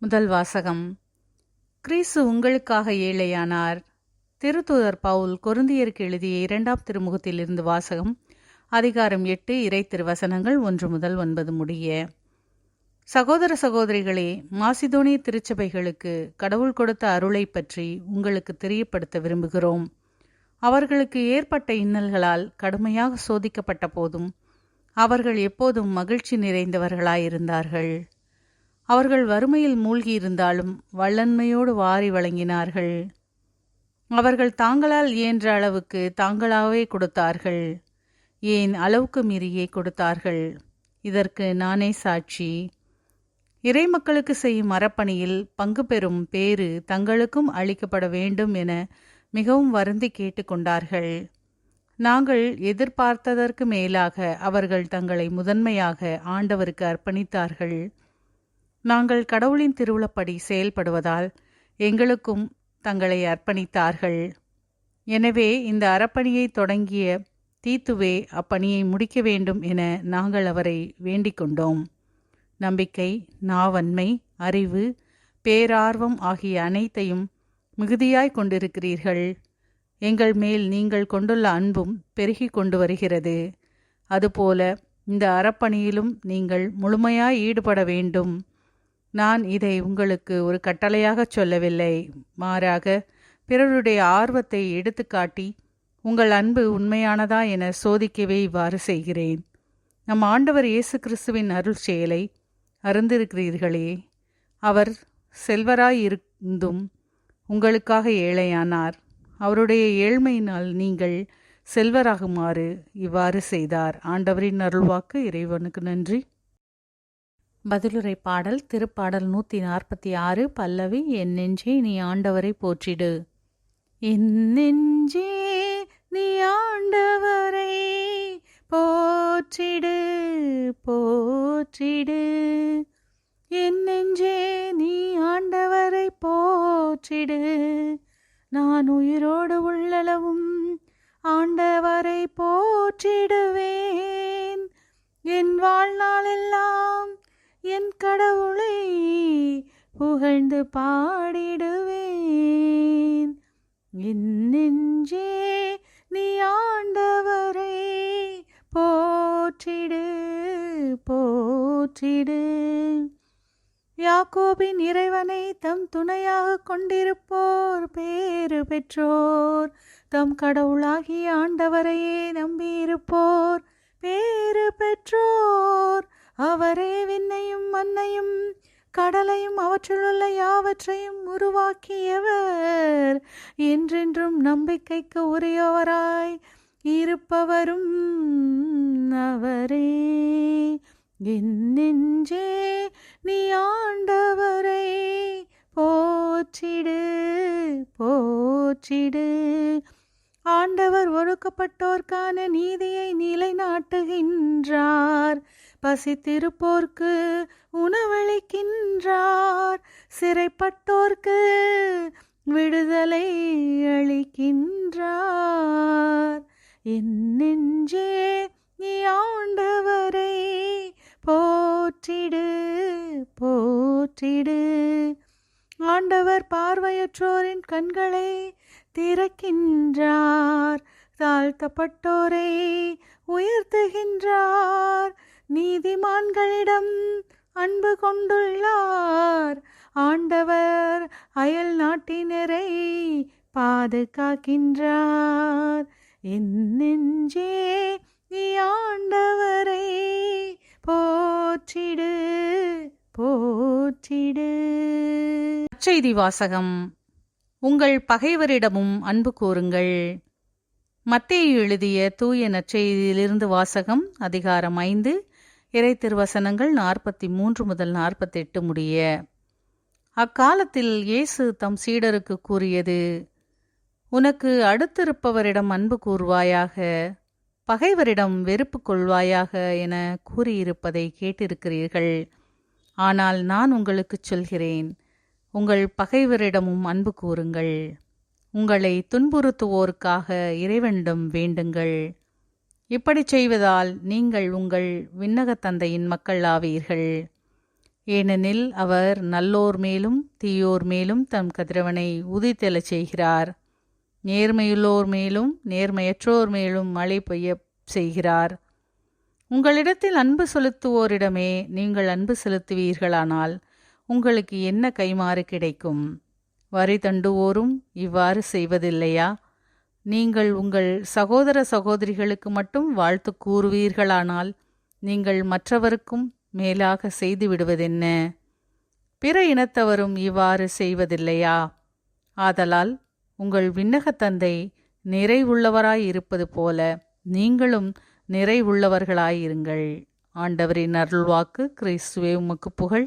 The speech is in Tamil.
முதல் வாசகம். கிறிஸ்து உங்களுக்காக ஏழையானார். திருத்தூதர் பவுல் கொரிந்தியருக்கு எழுதிய 2ஆம் திருமுகத்திலிருந்து வாசகம். அதிகாரம் 8, இறை திருவசனங்கள் 1 முதல் 9 முடிய. சகோதர சகோதரிகளே, மாசிதோனிய திருச்சபைகளுக்கு கடவுள் கொடுத்த அருளை பற்றி உங்களுக்கு தெரியப்படுத்த விரும்புகிறோம். அவர்களுக்கு ஏற்பட்ட இன்னல்களால் கடுமையாக சோதிக்கப்பட்ட போதும் அவர்கள் எப்போதும் மகிழ்ச்சி நிறைந்தவர்களாயிருந்தார்கள். அவர்கள் வறுமையில் மூழ்கியிருந்தாலும் வல்லன்மையோடு வாரி வழங்கினார்கள். அவர்கள் தாங்களால் இயன்ற அளவுக்கு தாங்களாகவே கொடுத்தார்கள். ஏன், அளவுக்கு மீறியே கொடுத்தார்கள். இதற்கு நானே சாட்சி. இறை மக்களுக்கு செய்யும் அறப்பணியில் பங்கு பெறும் பேறு தங்களுக்கும் அளிக்கப்பட வேண்டும் என மிகவும் வருந்தி கேட்டுக்கொண்டார்கள். நாங்கள் எதிர்பார்த்ததற்கு மேலாக அவர்கள் தங்களை முதன்மையாக ஆண்டவருக்கு அர்ப்பணித்தார்கள். நாங்கள் கடவுளின் திருவுளப்படி செயல்படுவதால் எங்களுக்கும் தங்களை அர்ப்பணித்தார்கள். எனவே இந்த அறப்பணியை தொடங்கிய தீத்துவே அப்பணியை முடிக்க வேண்டும் என நாங்கள் அவரை வேண்டிக் கொண்டோம். நம்பிக்கை, நாவன்மை, அறிவு, பேரார்வம் ஆகிய அனைத்தையும் மிகுதியாய் கொண்டிருக்கிறீர்கள். எங்கள் மேல் நீங்கள் கொண்டுள்ள அன்பும் பெருகி கொண்டு வருகிறது. அதுபோல இந்த அறப்பணியிலும் நீங்கள் முழுமையாய் ஈடுபட வேண்டும். நான் இதை உங்களுக்கு ஒரு கட்டளையாக சொல்லவில்லை, மாறாக பிறருடைய ஆர்வத்தை எடுத்துக்காட்டி உங்கள் அன்பு உண்மையானதா என சோதிக்கவே இவ்வாறு செய்கிறேன். நம் ஆண்டவர் இயேசு கிறிஸ்துவின் அருள் செயலை அறிந்திருக்கிறீர்களே. அவர் செல்வராயிருந்தும் உங்களுக்காக ஏழையானார். அவருடைய ஏழ்மையினால் நீங்கள் செல்வராகுமாறு இவ்வாறு செய்தார். ஆண்டவரின் அருள்வாக்கு. இறைவனுக்கு நன்றி. பதிலுரை பாடல். திருப்பாடல் 146, பல்லவி. என் நெஞ்சே நீ ஆண்டவரை போற்றிடு. என் நெஞ்சே நீ ஆண்டவரை போற்றிடு, போற்றிடு. என் நெஞ்சே நீ ஆண்டவரை போற்றிடு. நான் உயிரோடு உள்ளளவும் ஆண்டவரை போற்றிடுவேன். என் வாழ்நாளெல்லாம் என் கடவுளை புகழ்ந்து பாடிடுவேன். என் நெஞ்சே நீ ஆண்டவரை போற்றிடு, போற்றிடு. யாக்கோபின் இறைவனை தம் துணையாக கொண்டிருப்போர் பேறு பெற்றோர். தம் கடவுளாகிய ஆண்டவரையே நம்பியிருப்போர் பேறு பெற்றோர். அவரே விண்ணையும் மண்ணையும் கடலையும் அவற்றிலுள்ள யாவற்றையும் உருவாக்கியவர். என்றென்றும் நம்பிக்கைக்கு உரியவராய் இருப்பவரும் அவரே. என் நெஞ்சே நீ ஆண்டவரை போற்றிடு, போற்றிடு. ஆண்டவர் ஒடுக்கப்பட்டோர்க்கான நீதியை நிலைநாட்டுகின்றார். பசித்திருப்போர்க்கு உணவளிக்கின்றார். சிறைப்பட்டோர்க்கு விடுதலை அளிக்கின்றார். என் நெஞ்சே நீ ஆண்டவரை போற்றிடு, போற்றிடு. ஆண்டவர் பார்வையற்றோரின் கண்களை திறக்கின்றார். தாழ்த்தப்பட்டோரை உயர்த்துகின்றார். நீதிமான்களிடம் அன்பு கொண்டுள்ளார். ஆண்டவர் அயல் நாட்டினரை பாதுகாக்கின்றார். என் நெஞ்சே நீ ஆண்டவரை போற்றிடு, போற்றிடு. செய்தி வாசகம். உங்கள் பகைவரிடமும் அன்பு கூறுங்கள். மத்தேயு எழுதிய தூய நற்செய்தியிலிருந்து வாசகம். அதிகாரம் 5, இறை திருவசனங்கள் 43 முதல் 48 முடிய. அக்காலத்தில் இயேசு தம் சீடருக்கு கூறியது: உனக்கு அடுத்திருப்பவரிடம் அன்பு கூறுவாயாக, பகைவரிடம் வெறுப்பு கொள்வாயாக என கூறியிருப்பதை கேட்டிருக்கிறீர்கள். ஆனால் நான் உங்களுக்குச் சொல்கிறேன், உங்கள் பகைவரிடமும் அன்பு கூறுங்கள். உங்களை துன்புறுத்துவோருக்காக இறைவனிடம் வேண்டுங்கள். இப்படி செய்வதால் நீங்கள் உங்கள் விண்ணகத் தந்தையின் மக்கள் ஆவீர்கள். ஏனெனில் அவர் நல்லோர் மேலும் தீயோர் மேலும் தம் கதிரவனை உதித்தெழச் செய்கிறார். நேர்மையுள்ளோர் மேலும் நேர்மையற்றோர் மேலும் மழை பெய்ய செய்கிறார். உங்களிடத்தில் அன்பு செலுத்துவோரிடமே நீங்கள் அன்பு செலுத்துவீர்களானால் உங்களுக்கு என்ன கைமாறு கிடைக்கும்? வரி தண்டுவோரும் இவ்வாறு செய்வதில்லையா? நீங்கள் உங்கள் சகோதர சகோதரிகளுக்கு மட்டும் வாழ்த்து கூறுவீர்களானால் நீங்கள் மற்றவருக்கும் மேலாக செய்து விடுவதென்ன? பிற இனத்தவரும் இவ்வாறு செய்வதில்லையா? ஆதலால் உங்கள் விண்ணகத் தந்தை நிறைவுள்ளவராயிருப்பது போல நீங்களும் நிறைவுள்ளவர்களாயிருங்கள். ஆண்டவரின் அருள்வாக்கு. கிறிஸ்துவே உமக்கு புகழ்.